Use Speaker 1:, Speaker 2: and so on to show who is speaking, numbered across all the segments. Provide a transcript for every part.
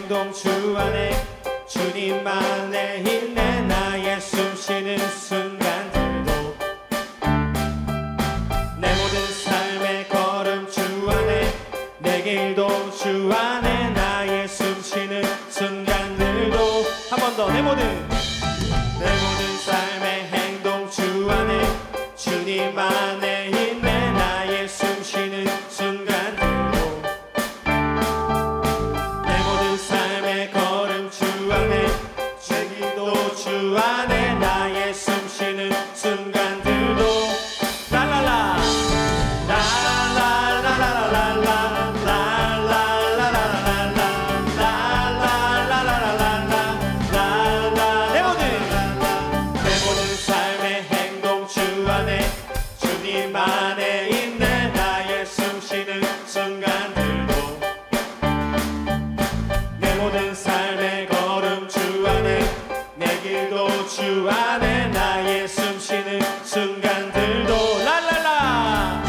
Speaker 1: 행동 주 안에 주님만의 힘내 나의 숨쉬는 순간들도 내 모든 삶의 걸음 주 안에 내 길도 주 안에 나의 숨쉬는 순간들도 한 번 더 내 모든 삶의 행동 주 안에 주님 안에 힘내 나의 숨쉬는 순간들도 내 모든 삶의 걸음 주 안에 제 길도 주 안에 나의 숨쉬는 순간들도 랄랄라 주님만의 힘내 나의 숨쉬는 순간들도 내 모든 삶의 걸음 주 안에 내 길도 주 안에 나의 숨쉬는 순간들도 랄랄라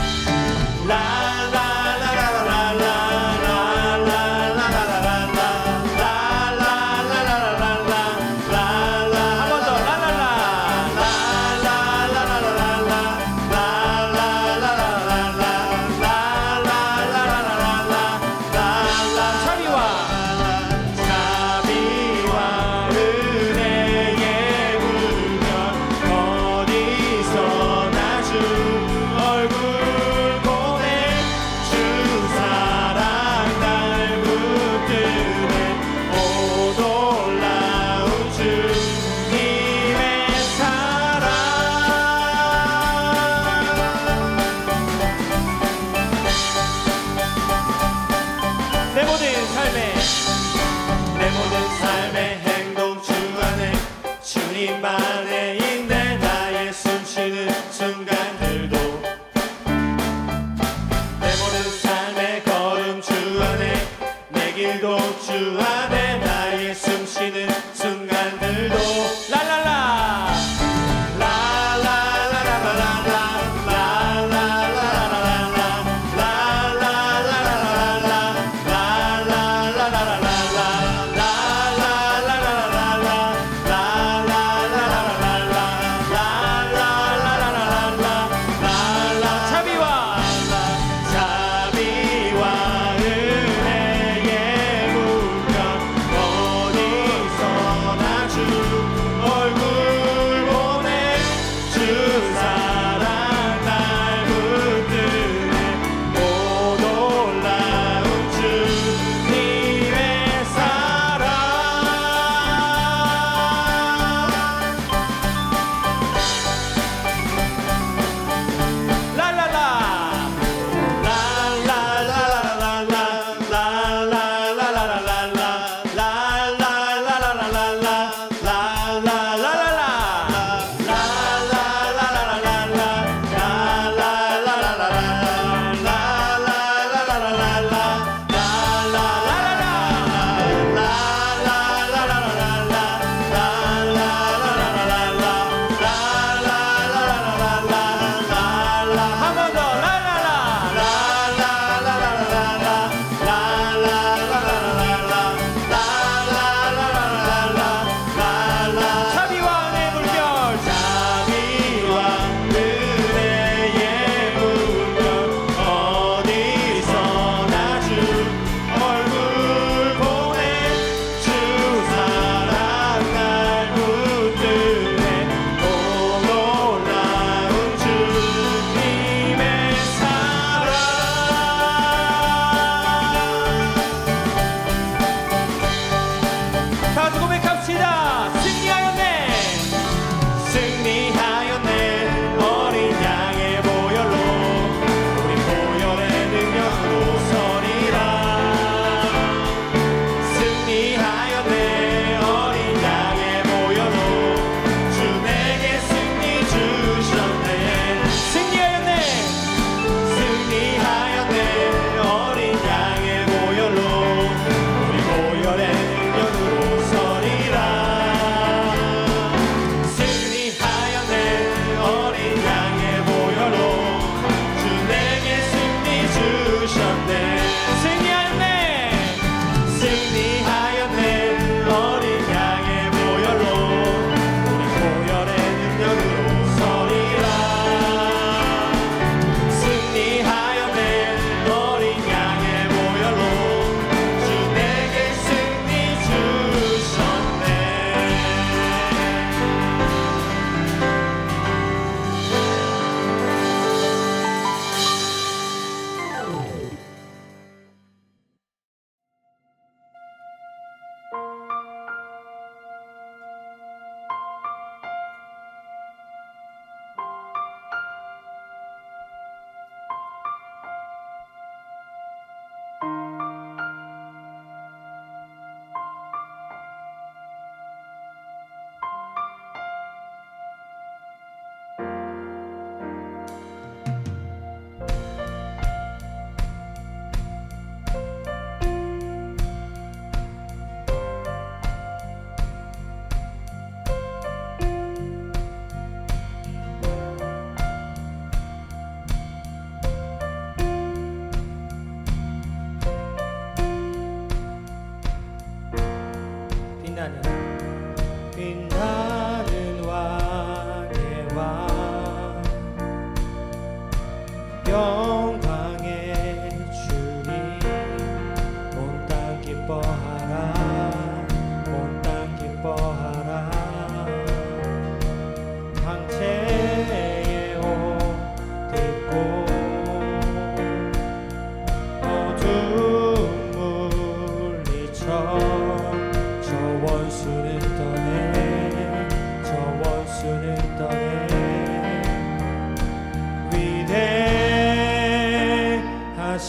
Speaker 1: 내 모든 삶의 행동 주 안에 주님만의 힘내 나의 숨쉬는 순간들도 내 모든 삶의 걸음 주 안에 내 길도 주 안에 나의 숨쉬는 순간들도 랄랄라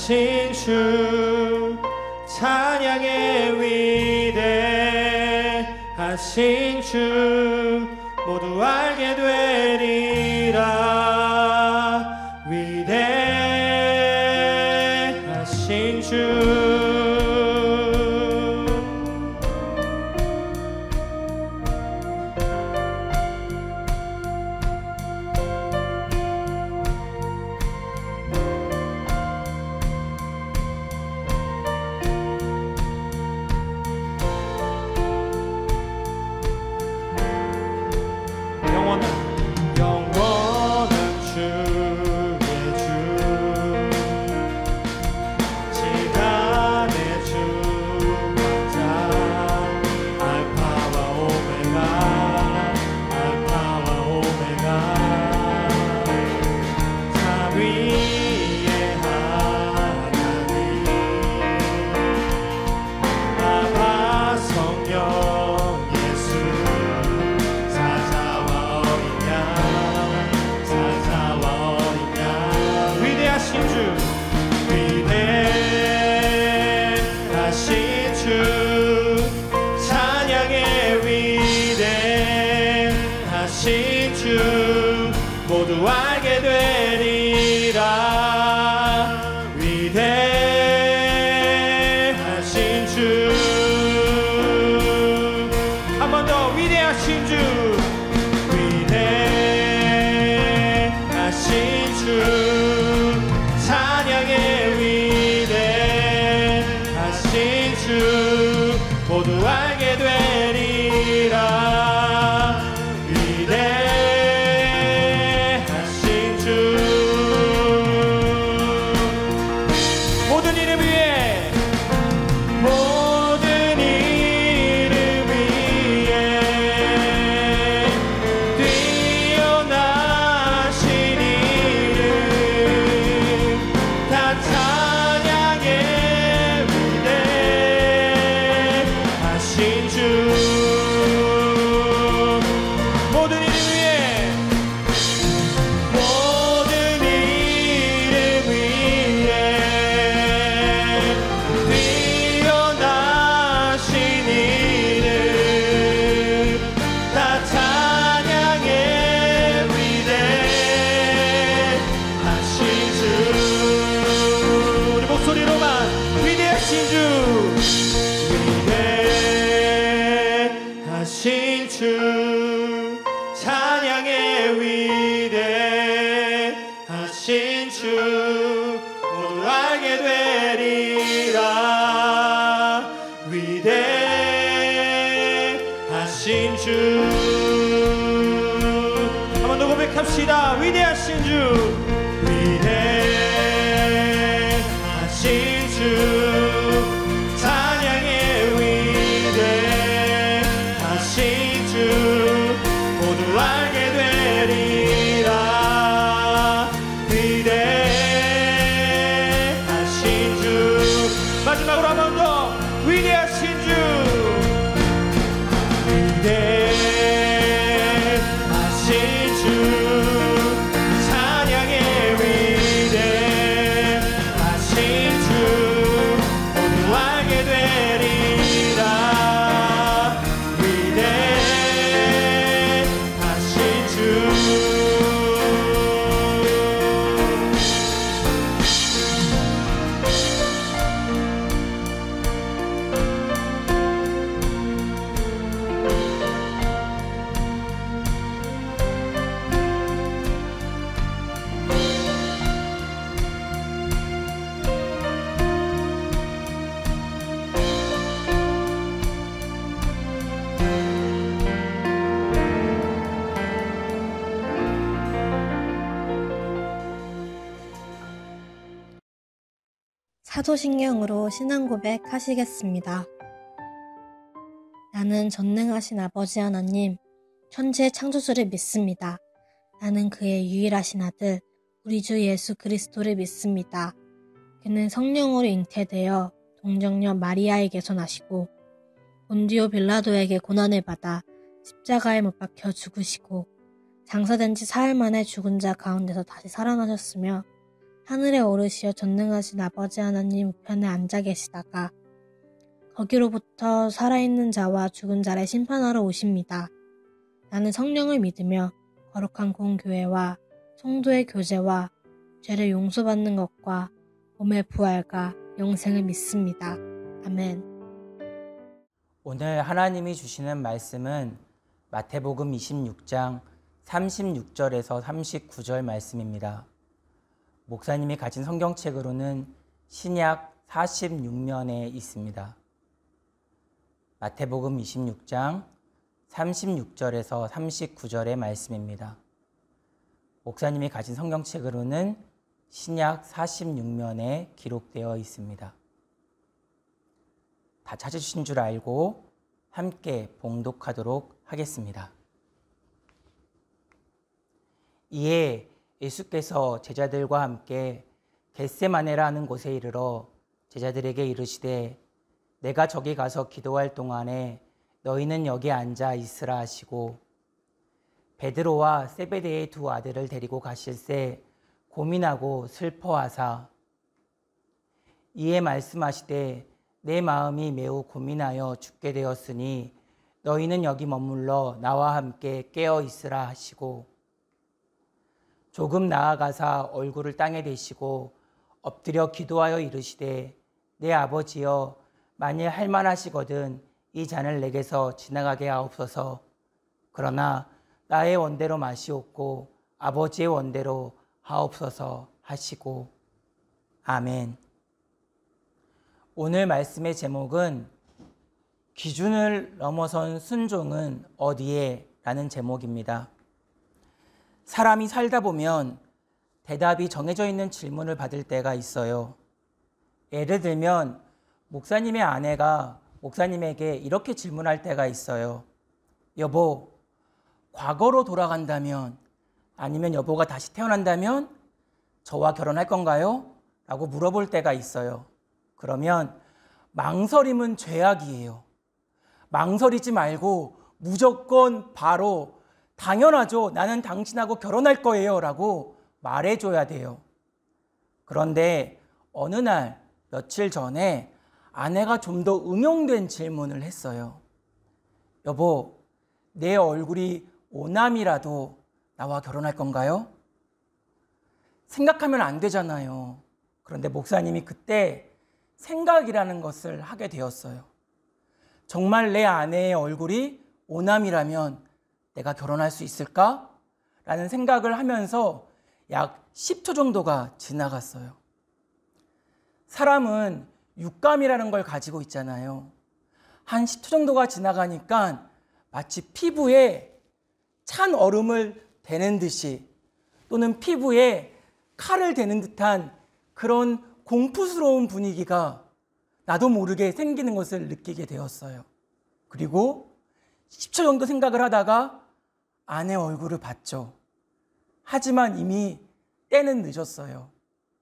Speaker 1: 위대하신 주 찬양의 위대하신 주 모두 알게 되리라 위대하신 주 모두 알게 되리라 위대하신 주 한 번 더 위대하신 주 위대하신 주 찬양의 위대하신 주 모두 알게 되리라 위대하신 주 모든 이름 위에 모든 이름 위에 뛰어나신 이름 다 찬양의 위대하신 주 모든 이름 위에 모든 이름 위에 뛰어나신 이름 다 찬양의 위대하신 주 우리 목소리로만 위대하신 주 위대하신 주 찬양의 위대하신 주 모두 알게 되리라 위대하신 주 한 번 더 고백합시다 위대하신 주 위대하신 주 찬양의 위대하신 주 모두 알게 되리라 위대하신 주 마지막으로 한 번 더 위대하신 주 위대하신 주 찬양의 위대하신 주 모두 알게 되리라 위대하신 주
Speaker 2: 사도신경으로 신앙고백 하시겠습니다. 나는 전능하신 아버지 하나님, 천지의 창조주를 믿습니다. 나는 그의 유일하신 아들, 우리 주 예수 그리스도를 믿습니다. 그는 성령으로 잉태되어 동정녀 마리아에게서 나시고 본디오 빌라도에게 고난을 받아 십자가에 못 박혀 죽으시고 장사된 지 사흘 만에 죽은 자 가운데서 다시 살아나셨으며 하늘에 오르시어 전능하신 아버지 하나님 우편에 앉아 계시다가 거기로부터 살아있는 자와 죽은 자를 심판하러 오십니다. 나는 성령을 믿으며 거룩한 공교회와 성도의 교제와 죄를 용서받는 것과 몸의 부활과 영생을 믿습니다. 아멘.
Speaker 3: 오늘 하나님이 주시는 말씀은 마태복음 26장 36절에서 39절 말씀입니다. 목사님이 가진 성경책으로는 신약 46면에 있습니다. 마태복음 26장 36절에서 39절의 말씀입니다. 목사님이 가진 성경책으로는 신약 46면에 기록되어 있습니다. 다 찾으신 줄 알고 함께 봉독하도록 하겠습니다. 이에 예수께서 제자들과 함께 겟세마네라는 곳에 이르러 제자들에게 이르시되 내가 저기 가서 기도할 동안에 너희는 여기 앉아 있으라 하시고 베드로와 세베대의 두 아들을 데리고 가실새 고민하고 슬퍼하사 이에 말씀하시되 내 마음이 매우 고민하여 죽게 되었으니 너희는 여기 머물러 나와 함께 깨어 있으라 하시고 조금 나아가사 얼굴을 땅에 대시고 엎드려 기도하여 이르시되 내 아버지여 만일 할만하시거든 이 잔을 내게서 지나가게 하옵소서. 그러나 나의 원대로 마시옵고 아버지의 원대로 하옵소서 하시고 아멘. 오늘 말씀의 제목은 기준을 넘어선 순종은 어디에? 라는 제목입니다. 사람이 살다 보면 대답이 정해져 있는 질문을 받을 때가 있어요. 예를 들면 목사님의 아내가 목사님에게 이렇게 질문할 때가 있어요. 여보, 과거로 돌아간다면 아니면 여보가 다시 태어난다면 저와 결혼할 건가요? 라고 물어볼 때가 있어요. 그러면 망설임은 죄악이에요. 망설이지 말고 무조건 바로 당연하죠. 나는 당신하고 결혼할 거예요. 라고 말해줘야 돼요. 그런데 어느 날 며칠 전에 아내가 좀 더 응용된 질문을 했어요. 여보, 내 얼굴이 오남이라도 나와 결혼할 건가요? 생각하면 안 되잖아요. 그런데 목사님이 그때 생각이라는 것을 하게 되었어요. 정말 내 아내의 얼굴이 오남이라면 내가 결혼할 수 있을까? 라는 생각을 하면서 약 10초 정도가 지나갔어요. 사람은 육감이라는 걸 가지고 있잖아요. 한 10초 정도가 지나가니까 마치 피부에 찬 얼음을 대는 듯이 또는 피부에 칼을 대는 듯한 그런 공포스러운 분위기가 나도 모르게 생기는 것을 느끼게 되었어요. 그리고 10초 정도 생각을 하다가 아내 얼굴을 봤죠. 하지만 이미 때는 늦었어요.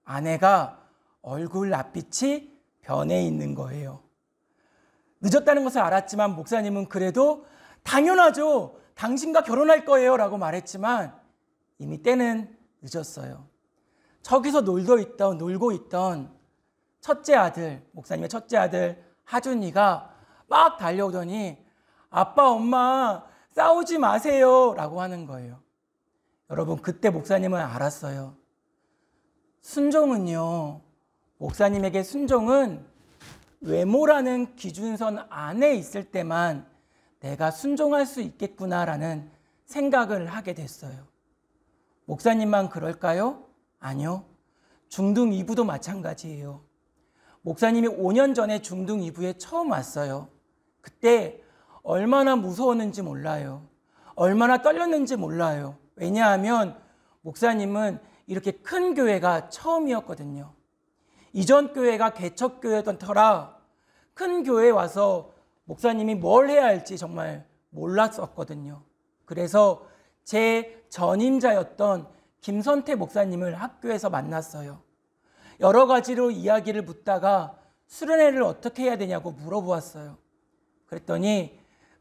Speaker 3: 아내가 얼굴 낯빛이 변해 있는 거예요. 늦었다는 것을 알았지만 목사님은 그래도 당연하죠. 당신과 결혼할 거예요. 라고 말했지만 이미 때는 늦었어요. 저기서 놀고 있던 첫째 아들, 목사님의 첫째 아들 하준이가 막 달려오더니 아빠, 엄마 싸우지 마세요. 라고 하는 거예요. 여러분, 그때 목사님은 알았어요. 순종은요, 목사님에게 순종은 외모라는 기준선 안에 있을 때만 내가 순종할 수 있겠구나라는 생각을 하게 됐어요. 목사님만 그럴까요? 아니요. 중등 2부도 마찬가지예요. 목사님이 5년 전에 중등 2부에 처음 왔어요. 그때 얼마나 무서웠는지 몰라요. 얼마나 떨렸는지 몰라요. 왜냐하면 목사님은 이렇게 큰 교회가 처음이었거든요. 이전 교회가 개척교회였던 터라 큰 교회에 와서 목사님이 뭘 해야 할지 정말 몰랐었거든요. 그래서 제 전임자였던 김선태 목사님을 학교에서 만났어요. 여러 가지로 이야기를 묻다가 수련회를 어떻게 해야 되냐고 물어보았어요. 그랬더니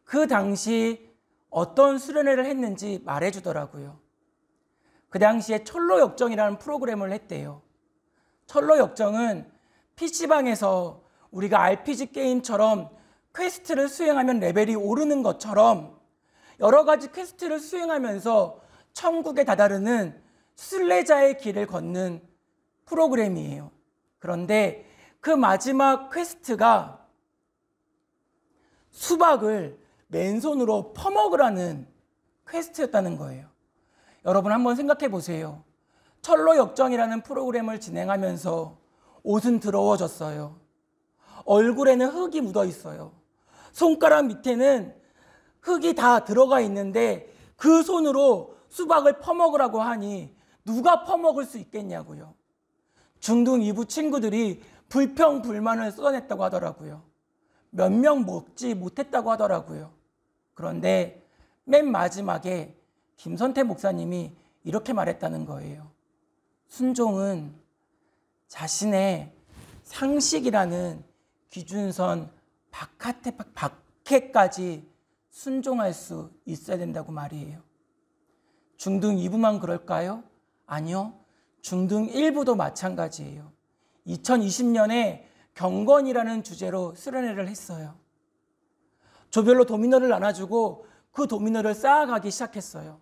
Speaker 3: 그 당시 어떤 수련회를 했는지 말해주더라고요. 그 당시에 철로역정이라는 프로그램을 했대요. 철로 역정은 PC방에서 우리가 RPG 게임처럼 퀘스트를 수행하면 레벨이 오르는 것처럼 여러 가지 퀘스트를 수행하면서 천국에 다다르는 순례자의 길을 걷는 프로그램이에요. 그런데 그 마지막 퀘스트가 수박을 맨손으로 퍼먹으라는 퀘스트였다는 거예요. 여러분 한번 생각해 보세요. 철로 역정이라는 프로그램을 진행하면서 옷은 더러워졌어요. 얼굴에는 흙이 묻어 있어요. 손가락 밑에는 흙이 다 들어가 있는데 그 손으로 수박을 퍼먹으라고 하니 누가 퍼먹을 수 있겠냐고요. 중등 2부 친구들이 불평불만을 쏟아냈다고 하더라고요. 몇 명 먹지 못했다고 하더라고요. 그런데 맨 마지막에 김선태 목사님이 이렇게 말했다는 거예요. 순종은 자신의 상식이라는 기준선 밖에까지 순종할 수 있어야 된다고 말이에요. 중등 2부만 그럴까요? 아니요. 중등 1부도 마찬가지예요. 2020년에 경건이라는 주제로 수련회를 했어요. 조별로 도미노를 나눠주고 그 도미노를 쌓아가기 시작했어요.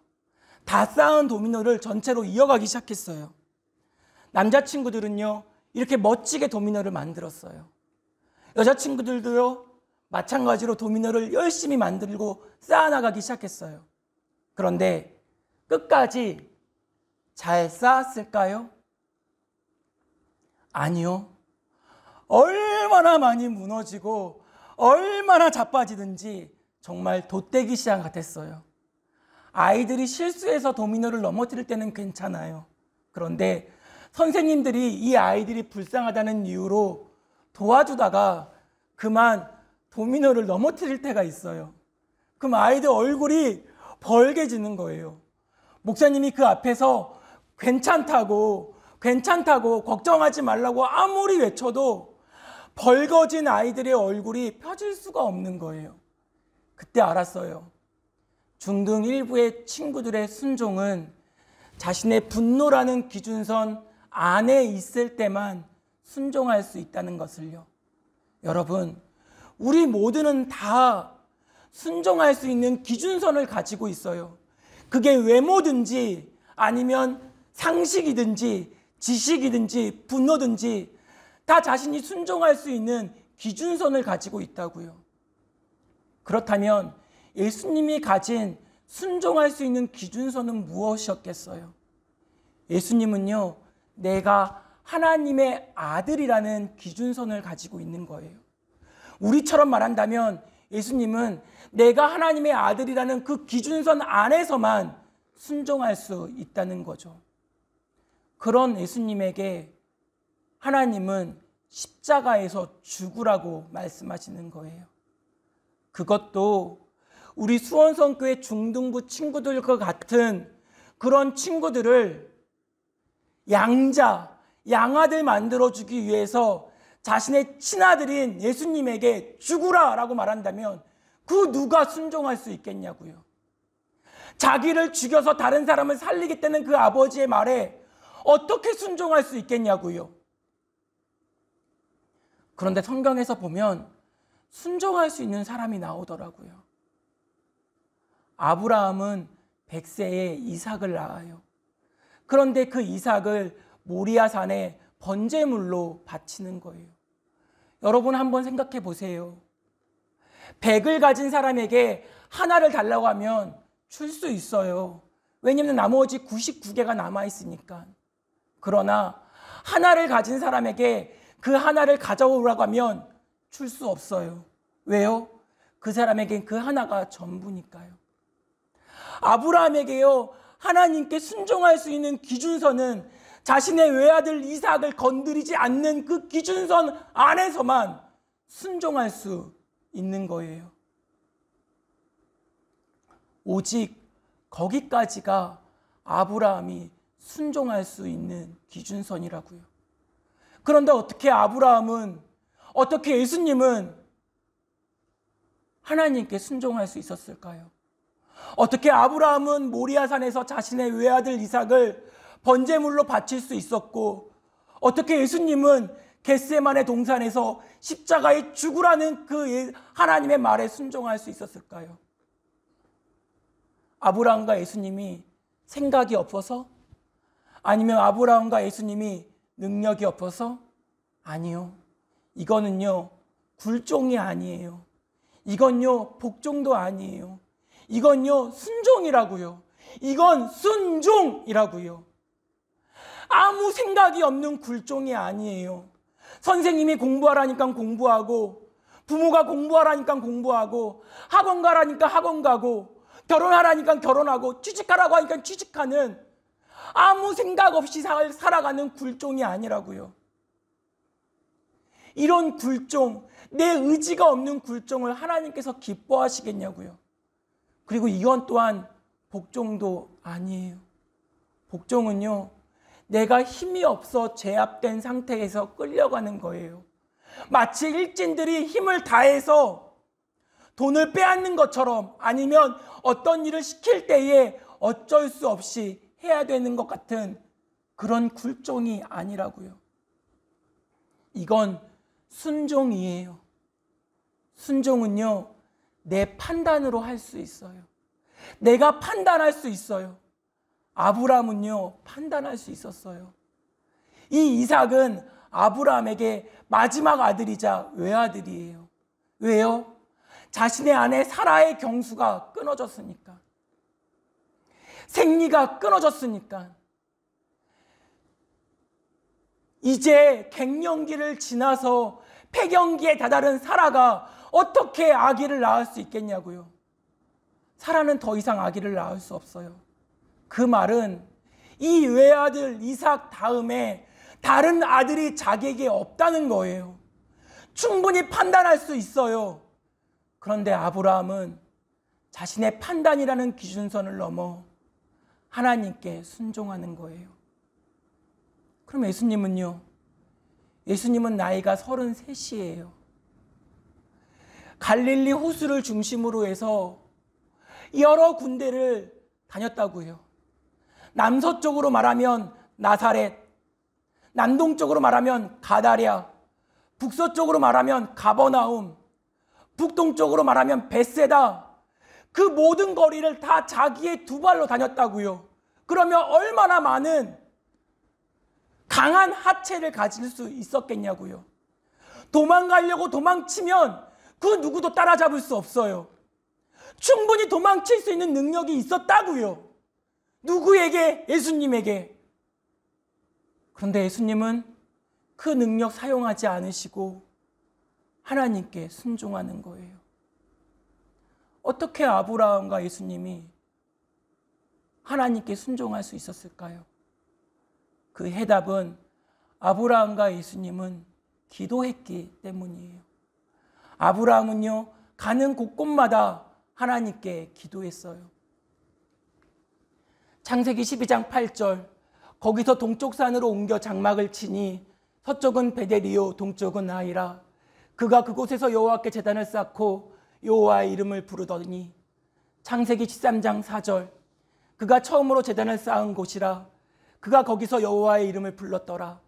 Speaker 3: 다 쌓은 도미노를 전체로 이어가기 시작했어요. 남자친구들은요, 이렇게 멋지게 도미노를 만들었어요. 여자친구들도요, 마찬가지로 도미노를 열심히 만들고 쌓아나가기 시작했어요. 그런데 끝까지 잘 쌓았을까요? 아니요. 얼마나 많이 무너지고 얼마나 자빠지든지 정말 돛대기 시장 같았어요. 아이들이 실수해서 도미노를 넘어뜨릴 때는 괜찮아요. 그런데 선생님들이 이 아이들이 불쌍하다는 이유로 도와주다가 그만 도미노를 넘어뜨릴 때가 있어요. 그럼 아이들 얼굴이 벌게지는 거예요. 목사님이 그 앞에서 괜찮다고 걱정하지 말라고 아무리 외쳐도 벌거진 아이들의 얼굴이 펴질 수가 없는 거예요. 그때 알았어요. 중등 1부의 친구들의 순종은 자신의 분노라는 기준선 안에 있을 때만 순종할 수 있다는 것을요. 여러분, 우리 모두는 다 순종할 수 있는 기준선을 가지고 있어요. 그게 외모든지 아니면 상식이든지 지식이든지 분노든지 다 자신이 순종할 수 있는 기준선을 가지고 있다고요. 그렇다면 예수님이 가진 순종할 수 있는 기준선은 무엇이었겠어요? 예수님은요, 내가 하나님의 아들이라는 기준선을 가지고 있는 거예요. 우리처럼 말한다면 예수님은 내가 하나님의 아들이라는 그 기준선 안에서만 순종할 수 있다는 거죠. 그런 예수님에게 하나님은 십자가에서 죽으라고 말씀하시는 거예요. 그것도 우리 수원성교회 중등부 친구들과 같은 그런 친구들을 양아들 만들어주기 위해서 자신의 친아들인 예수님에게 죽으라라고 말한다면 그 누가 순종할 수 있겠냐고요. 자기를 죽여서 다른 사람을 살리겠다는 그 아버지의 말에 어떻게 순종할 수 있겠냐고요. 그런데 성경에서 보면 순종할 수 있는 사람이 나오더라고요. 아브라함은 100세에 이삭을 낳아요. 그런데 그 이삭을 모리아산에 번제물로 바치는 거예요. 여러분 한번 생각해 보세요. 100을 가진 사람에게 하나를 달라고 하면 줄 수 있어요. 왜냐하면 나머지 99개가 남아있으니까. 그러나 하나를 가진 사람에게 그 하나를 가져오라고 하면 줄 수 없어요. 왜요? 그 사람에겐 그 하나가 전부니까요. 아브라함에게요, 하나님께 순종할 수 있는 기준선은 자신의 외아들 이삭을 건드리지 않는 그 기준선 안에서만 순종할 수 있는 거예요. 오직 거기까지가 아브라함이 순종할 수 있는 기준선이라고요. 그런데 어떻게 예수님은 하나님께 순종할 수 있었을까요? 어떻게 아브라함은 모리아산에서 자신의 외아들 이삭을 번제물로 바칠 수 있었고, 어떻게 예수님은 겟세마네 동산에서 십자가에 죽으라는 그 하나님의 말에 순종할 수 있었을까요? 아브라함과 예수님이 생각이 없어서? 아니면 아브라함과 예수님이 능력이 없어서? 아니요. 이거는요, 굴종이 아니에요. 이건요, 복종도 아니에요. 이건요, 순종이라고요. 이건 순종이라고요. 아무 생각이 없는 굴종이 아니에요. 선생님이 공부하라니까 공부하고, 부모가 공부하라니까 공부하고, 학원 가라니까 학원 가고, 결혼하라니까 결혼하고, 취직하라고 하니까 취직하는, 아무 생각 없이 살아가는 굴종이 아니라고요. 이런 굴종, 내 의지가 없는 굴종을 하나님께서 기뻐하시겠냐고요. 그리고 이건 또한 복종도 아니에요. 복종은요, 내가 힘이 없어 제압된 상태에서 끌려가는 거예요. 마치 일진들이 힘을 다해서 돈을 빼앗는 것처럼, 아니면 어떤 일을 시킬 때에 어쩔 수 없이 해야 되는 것 같은 그런 굴종이 아니라고요. 이건 순종이에요. 순종은요, 내 판단으로 할 수 있어요. 내가 판단할 수 있어요. 아브라함은요, 판단할 수 있었어요. 이 이삭은 아브라함에게 마지막 아들이자 외아들이에요. 왜요? 자신의 아내 사라의 경수가 끊어졌으니까. 생리가 끊어졌으니까. 이제 갱년기를 지나서 폐경기에 다다른 사라가 어떻게 아기를 낳을 수 있겠냐고요. 사라는 더 이상 아기를 낳을 수 없어요. 그 말은 이 외아들 이삭 다음에 다른 아들이 자기에게 없다는 거예요. 충분히 판단할 수 있어요. 그런데 아브라함은 자신의 판단이라는 기준선을 넘어 하나님께 순종하는 거예요. 그럼 예수님은요? 예수님은 나이가 33이에요. 갈릴리 호수를 중심으로 해서 여러 군데를 다녔다고요. 남서쪽으로 말하면 나사렛, 남동쪽으로 말하면 가다랴, 북서쪽으로 말하면 가버나움, 북동쪽으로 말하면 벳세다, 그 모든 거리를 다 자기의 두 발로 다녔다고요. 그러면 얼마나 많은 강한 하체를 가질 수 있었겠냐고요. 도망가려고 도망치면 그 누구도 따라잡을 수 없어요. 충분히 도망칠 수 있는 능력이 있었다고요. 누구에게? 예수님에게. 그런데 예수님은 그 능력 사용하지 않으시고 하나님께 순종하는 거예요. 어떻게 아브라함과 예수님이 하나님께 순종할 수 있었을까요? 그 해답은 아브라함과 예수님은 기도했기 때문이에요. 아브라함은요, 가는 곳곳마다 하나님께 기도했어요. 창세기 12장 8절, 거기서 동쪽 산으로 옮겨 장막을 치니 서쪽은 베델이요 동쪽은 아이라. 그가 그곳에서 여호와께 제단을 쌓고 여호와의 이름을 부르더니. 창세기 13장 4절, 그가 처음으로 제단을 쌓은 곳이라. 그가 거기서 여호와의 이름을 불렀더라.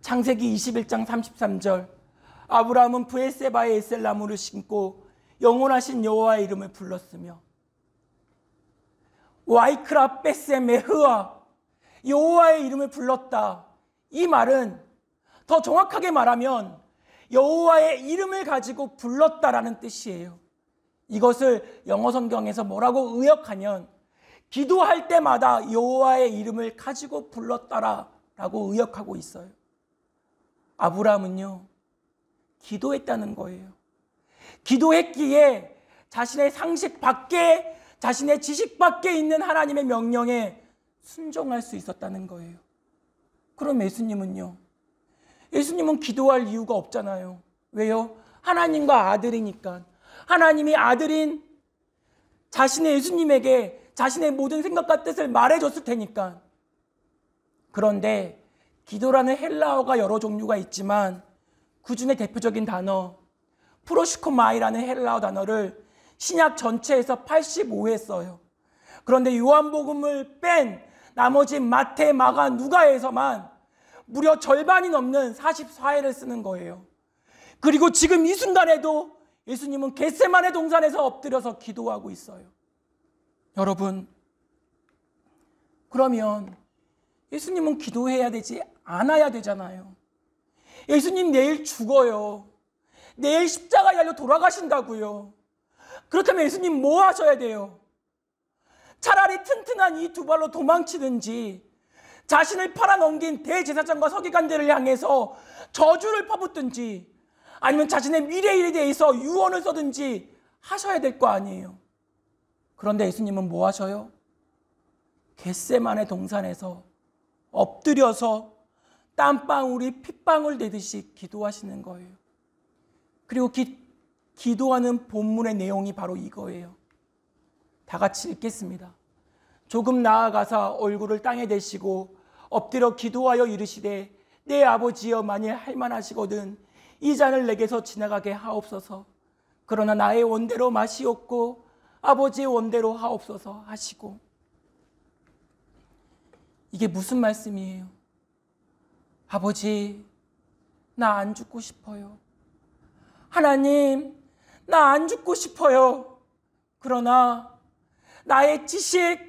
Speaker 3: 창세기 21장 33절, 아브라함은 브엘세바에 에셀나무를 심고 영원하신 여호와의 이름을 불렀으며. 와이크라 베세메흐아, 여호와의 이름을 불렀다. 이 말은 더 정확하게 말하면 여호와의 이름을 가지고 불렀다라는 뜻이에요. 이것을 영어 성경에서 뭐라고 의역하면 기도할 때마다 여호와의 이름을 가지고 불렀다라고 의역하고 있어요. 아브라함은요, 기도했다는 거예요. 기도했기에 자신의 상식 밖에, 자신의 지식 밖에 있는 하나님의 명령에 순종할 수 있었다는 거예요. 그럼 예수님은요? 예수님은 기도할 이유가 없잖아요. 왜요? 하나님과 아들이니까. 하나님이 아들인 자신의 예수님에게 자신의 모든 생각과 뜻을 말해줬을 테니까. 그런데 기도라는 헬라어가 여러 종류가 있지만 그 중에 대표적인 단어 프로시코마이라는 헬라어 단어를 신약 전체에서 85회 써요. 그런데 요한복음을 뺀 나머지 마태, 마가, 누가에서만 무려 절반이 넘는 44회를 쓰는 거예요. 그리고 지금 이 순간에도 예수님은 겟세마네 동산에서 엎드려서 기도하고 있어요. 여러분, 그러면 예수님은 기도해야 되지 않아야 되잖아요. 예수님 내일 죽어요. 내일 십자가에 달려 돌아가신다고요. 그렇다면 예수님 뭐 하셔야 돼요? 차라리 튼튼한 이 두 발로 도망치든지 자신을 팔아넘긴 대제사장과 서기관들을 향해서 저주를 퍼붓든지 아니면 자신의 미래에 대해서 유언을 써든지 하셔야 될 거 아니에요. 그런데 예수님은 뭐 하셔요? 겟세마네 동산에서 엎드려서 땀방울이 핏방울 되듯이 기도하시는 거예요. 그리고 기도하는 본문의 내용이 바로 이거예요. 다 같이 읽겠습니다. 조금 나아가사 얼굴을 땅에 대시고 엎드려 기도하여 이르시되 내 아버지여 만일 할만하시거든 이 잔을 내게서 지나가게 하옵소서. 그러나 나의 원대로 마시옵고 아버지의 원대로 하옵소서 하시고. 이게 무슨 말씀이에요? 아버지, 나 안 죽고 싶어요. 하나님, 나 안 죽고 싶어요. 그러나 나의 지식,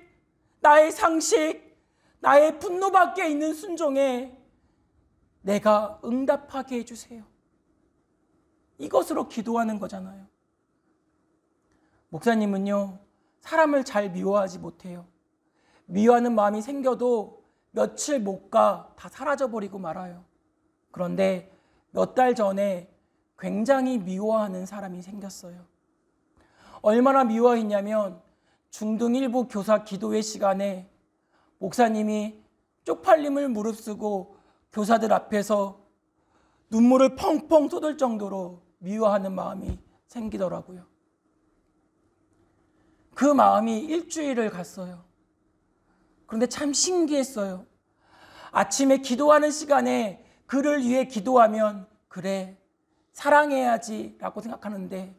Speaker 3: 나의 상식, 나의 분노밖에 있는 순종에 내가 응답하게 해주세요. 이것으로 기도하는 거잖아요. 목사님은요, 사람을 잘 미워하지 못해요. 미워하는 마음이 생겨도 며칠 못 가 다 사라져버리고 말아요. 그런데 몇 달 전에 굉장히 미워하는 사람이 생겼어요. 얼마나 미워했냐면 중등 1부 교사 기도회 시간에 목사님이 쪽팔림을 무릅쓰고 교사들 앞에서 눈물을 펑펑 쏟을 정도로 미워하는 마음이 생기더라고요. 그 마음이 일주일을 갔어요. 그런데 참 신기했어요. 아침에 기도하는 시간에 그를 위해 기도하면 그래, 사랑해야지 라고 생각하는데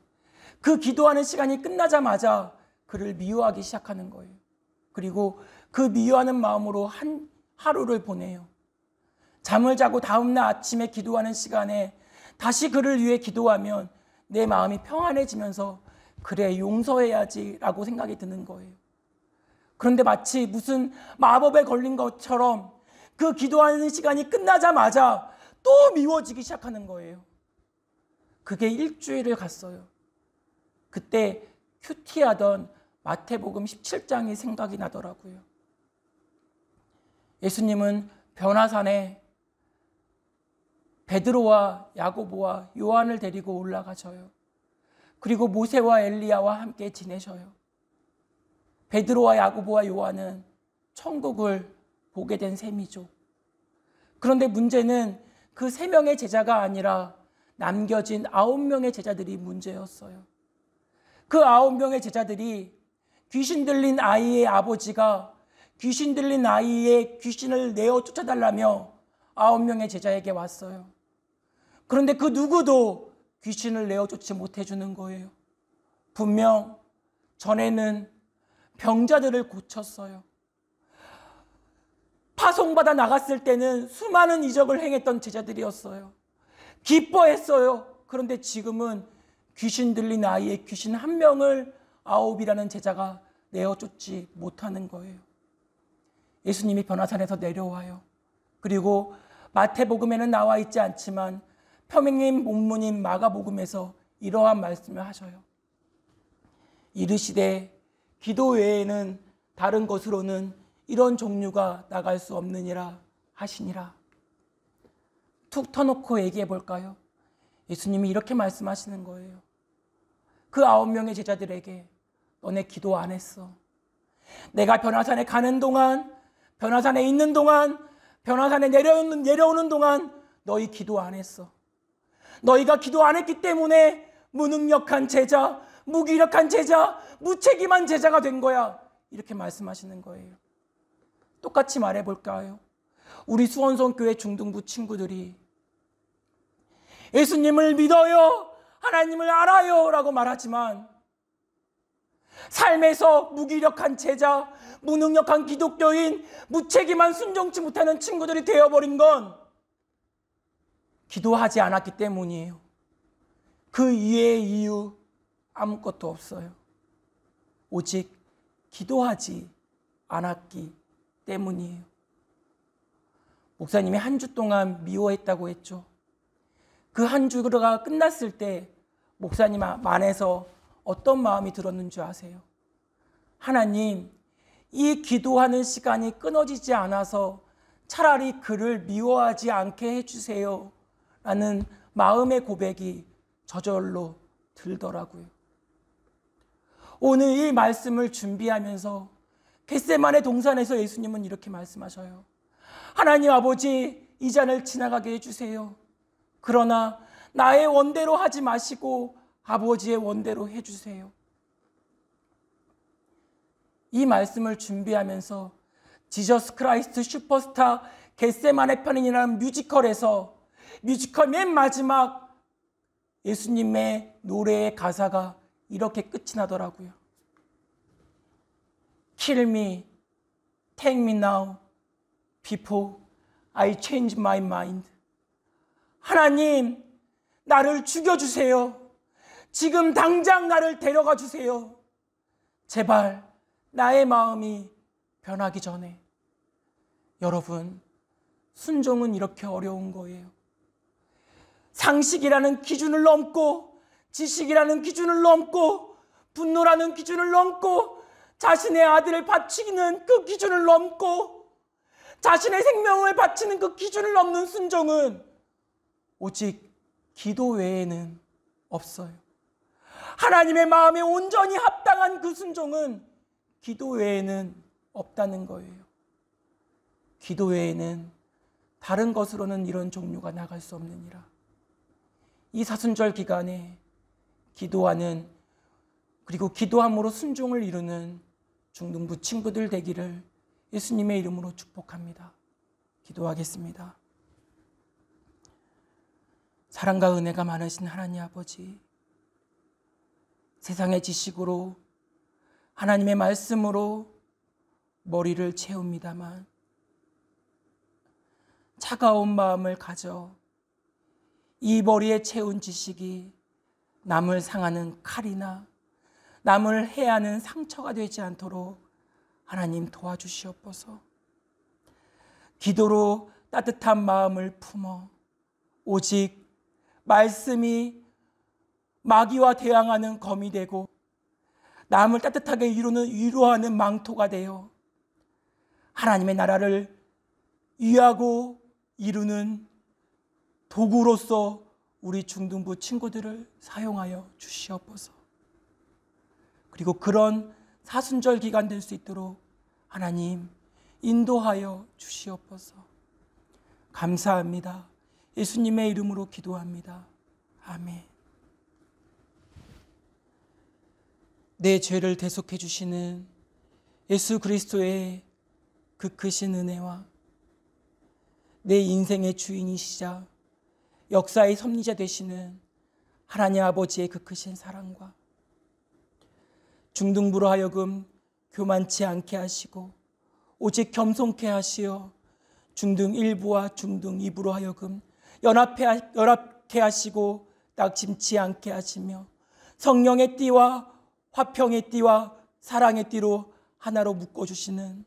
Speaker 3: 그 기도하는 시간이 끝나자마자 그를 미워하기 시작하는 거예요. 그리고 그 미워하는 마음으로 하루를 보내요. 잠을 자고 다음날 아침에 기도하는 시간에 다시 그를 위해 기도하면 내 마음이 평안해지면서 그래, 용서해야지 라고 생각이 드는 거예요. 그런데 마치 무슨 마법에 걸린 것처럼 그 기도하는 시간이 끝나자마자 또 미워지기 시작하는 거예요. 그게 일주일을 갔어요. 그때 큐티하던 마태복음 17장이 생각이 나더라고요. 예수님은 변화산에 베드로와 야고보와 요한을 데리고 올라가셔요. 그리고 모세와 엘리야와 함께 지내셔요. 베드로와 야고보와 요한은 천국을 보게 된 셈이죠. 그런데 문제는 그 3명의 제자가 아니라 남겨진 9명의 제자들이 문제였어요. 그 9명의 제자들이 귀신 들린 아이의 아버지가 귀신 들린 아이의 귀신을 내어 쫓아달라며 9명의 제자에게 왔어요. 그런데 그 누구도 귀신을 내어 쫓지 못해주는 거예요. 분명 전에는 병자들을 고쳤어요. 파송받아 나갔을 때는 수많은 이적을 행했던 제자들이었어요. 기뻐했어요. 그런데 지금은 귀신 들린 아이의 귀신 1명을 9이라는 제자가 내어 쫓지 못하는 거예요. 예수님이 변화산에서 내려와요. 그리고 마태복음에는 나와 있지 않지만 평행 본문인 마가복음에서 이러한 말씀을 하셔요. 이르시되 기도 외에는 다른 것으로는 이런 종류가 나갈 수 없느니라 하시니라. 툭 터놓고 얘기해 볼까요? 예수님이 이렇게 말씀하시는 거예요. 그 9명의 제자들에게 너네 기도 안 했어. 내가 변화산에 가는 동안, 변화산에 있는 동안, 변화산에 내려오는 동안 너희 기도 안 했어. 너희가 기도 안 했기 때문에 무능력한 제자, 무기력한 제자, 무책임한 제자가 된 거야. 이렇게 말씀하시는 거예요. 똑같이 말해볼까요? 우리 수원성교회 중등부 친구들이 예수님을 믿어요, 하나님을 알아요 라고 말하지만 삶에서 무기력한 제자, 무능력한 기독교인, 무책임한 순종치 못하는 친구들이 되어버린 건 기도하지 않았기 때문이에요. 그 이외의 이유 아무것도 없어요. 오직 기도하지 않았기 때문이에요. 목사님이 한 주 동안 미워했다고 했죠. 그 한 주가 끝났을 때 목사님 안에서 어떤 마음이 들었는 줄 아세요? 하나님, 이 기도하는 시간이 끊어지지 않아서 차라리 그를 미워하지 않게 해주세요 라는 마음의 고백이 저절로 들더라고요. 오늘 이 말씀을 준비하면서 겟세마네 동산에서 예수님은 이렇게 말씀하셔요. 하나님 아버지, 이 잔을 지나가게 해주세요. 그러나 나의 원대로 하지 마시고 아버지의 원대로 해주세요. 이 말씀을 준비하면서 지저스 크라이스트 슈퍼스타 겟세마네 편인이라는 뮤지컬에서 뮤지컬 맨 마지막 예수님의 노래의 가사가 이렇게 끝이 나더라고요. Kill me, take me now, before I change my mind. 하나님, 나를 죽여주세요. 지금 당장 나를 데려가 주세요. 제발 나의 마음이 변하기 전에. 여러분, 순종은 이렇게 어려운 거예요. 상식이라는 기준을 넘고, 지식이라는 기준을 넘고, 분노라는 기준을 넘고, 자신의 아들을 바치는 그 기준을 넘고, 자신의 생명을 바치는 그 기준을 넘는 순종은 오직 기도 외에는 없어요. 하나님의 마음에 온전히 합당한 그 순종은 기도 외에는 없다는 거예요. 기도 외에는 다른 것으로는 이런 종류가 나갈 수 없느니라. 이 사순절 기간에 기도하는, 그리고 기도함으로 순종을 이루는 중등부 친구들 되기를 예수님의 이름으로 축복합니다. 기도하겠습니다. 사랑과 은혜가 많으신 하나님 아버지, 세상의 지식으로 하나님의 말씀으로 머리를 채웁니다만 차가운 마음을 가져 이 머리에 채운 지식이 남을 상하는 칼이나 남을 해하는 상처가 되지 않도록 하나님 도와주시옵소서. 기도로 따뜻한 마음을 품어 오직 말씀이 마귀와 대항하는 검이 되고 남을 따뜻하게 위로하는 망토가 되어 하나님의 나라를 위하고 이루는 도구로서 우리 중등부 친구들을 사용하여 주시옵소서. 그리고 그런 사순절 기간 될 수 있도록 하나님 인도하여 주시옵소서. 감사합니다. 예수님의 이름으로 기도합니다. 아멘. 내 죄를 대속해 주시는 예수 그리스도의 그 크신 은혜와 내 인생의 주인이시자 역사의 섭리자 되시는 하나님 아버지의 그 크신 사랑과 중등부로 하여금 교만치 않게 하시고 오직 겸손케 하시어 중등 1부와 중등 2부로 하여금 연합케 하시고 낙심치 않게 하시며 성령의 띠와 화평의 띠와 사랑의 띠로 하나로 묶어주시는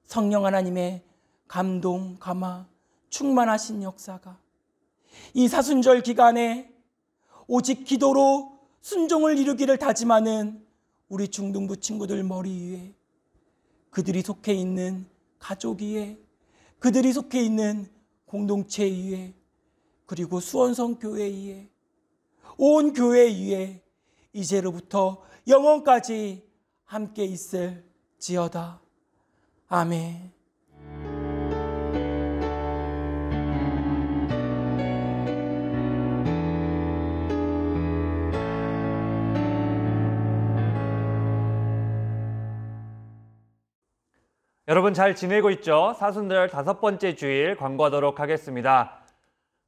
Speaker 3: 성령 하나님의 감동, 감화, 충만하신 역사가 이 사순절 기간에 오직 기도로 순종을 이루기를 다짐하는 우리 중등부 친구들 머리 위에, 그들이 속해 있는 가족 위에, 그들이 속해 있는 공동체 위에, 그리고 수원성 교회 위에, 온 교회 위에 이제로부터 영원까지 함께 있을지어다. 아멘.
Speaker 1: 여러분 잘 지내고 있죠? 사순절 5번째 주일 광고하도록 하겠습니다.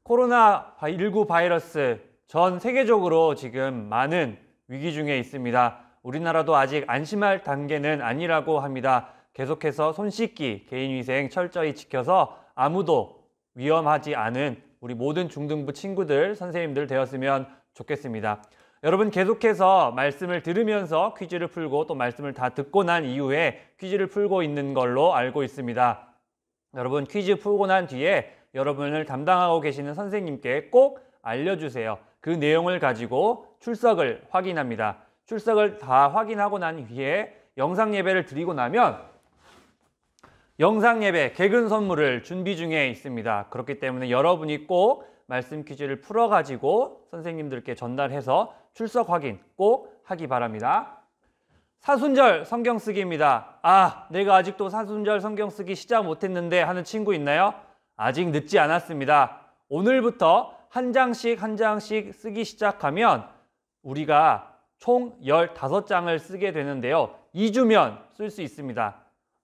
Speaker 1: 코로나19 바이러스 전 세계적으로 지금 많은 위기 중에 있습니다. 우리나라도 아직 안심할 단계는 아니라고 합니다. 계속해서 손 씻기, 개인위생 철저히 지켜서 아무도 위험하지 않은 우리 모든 중등부 친구들, 선생님들 되었으면 좋겠습니다. 여러분 계속해서 말씀을 들으면서 퀴즈를 풀고 또 말씀을 다 듣고 난 이후에 퀴즈를 풀고 있는 걸로 알고 있습니다. 여러분 퀴즈 풀고 난 뒤에 여러분을 담당하고 계시는 선생님께 꼭 알려주세요. 그 내용을 가지고 출석을 확인합니다. 출석을 다 확인하고 난 뒤에 영상 예배를 드리고 나면 영상 예배 개근 선물을 준비 중에 있습니다. 그렇기 때문에 여러분이 꼭 말씀 퀴즈를 풀어가지고 선생님들께 전달해서 출석 확인 꼭 하기 바랍니다. 사순절 성경 쓰기입니다. 내가 아직도 사순절 성경 쓰기 시작 못했는데 하는 친구 있나요? 아직 늦지 않았습니다. 오늘부터 한 장씩 한 장씩 쓰기 시작하면 우리가 총 15장을 쓰게 되는데요. 2주면 쓸 수 있습니다.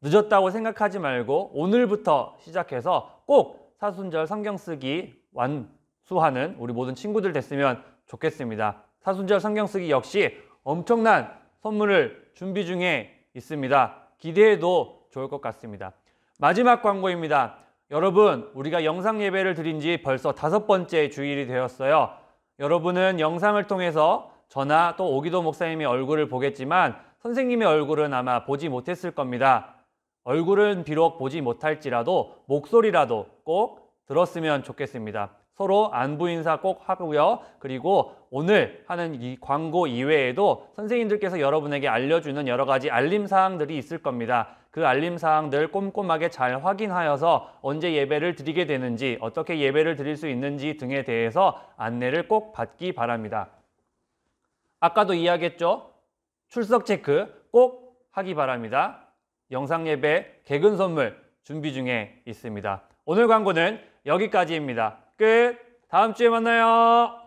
Speaker 1: 늦었다고 생각하지 말고 오늘부터 시작해서 꼭 사순절 성경 쓰기 완수하는 우리 모든 친구들 됐으면 좋겠습니다. 사순절 성경 쓰기 역시 엄청난 선물을 준비 중에 있습니다. 기대해도 좋을 것 같습니다. 마지막 광고입니다. 여러분, 우리가 영상 예배를 드린 지 벌써 5번째 주일이 되었어요. 여러분은 영상을 통해서 저나 또 오기도 목사님의 얼굴을 보겠지만 선생님의 얼굴은 아마 보지 못했을 겁니다. 얼굴은 비록 보지 못할지라도 목소리라도 꼭 들었으면 좋겠습니다. 서로 안부 인사 꼭 하고요. 그리고 오늘 하는 이 광고 이외에도 선생님들께서 여러분에게 알려주는 여러 가지 알림사항들이 있을 겁니다. 그 알림사항들 꼼꼼하게 잘 확인하여서 언제 예배를 드리게 되는지, 어떻게 예배를 드릴 수 있는지 등에 대해서 안내를 꼭 받기 바랍니다. 아까도 이야기했죠? 출석 체크 꼭 하기 바랍니다. 영상 예배 개근 선물 준비 중에 있습니다. 오늘 광고는 여기까지입니다. 끝! 다음 주에 만나요.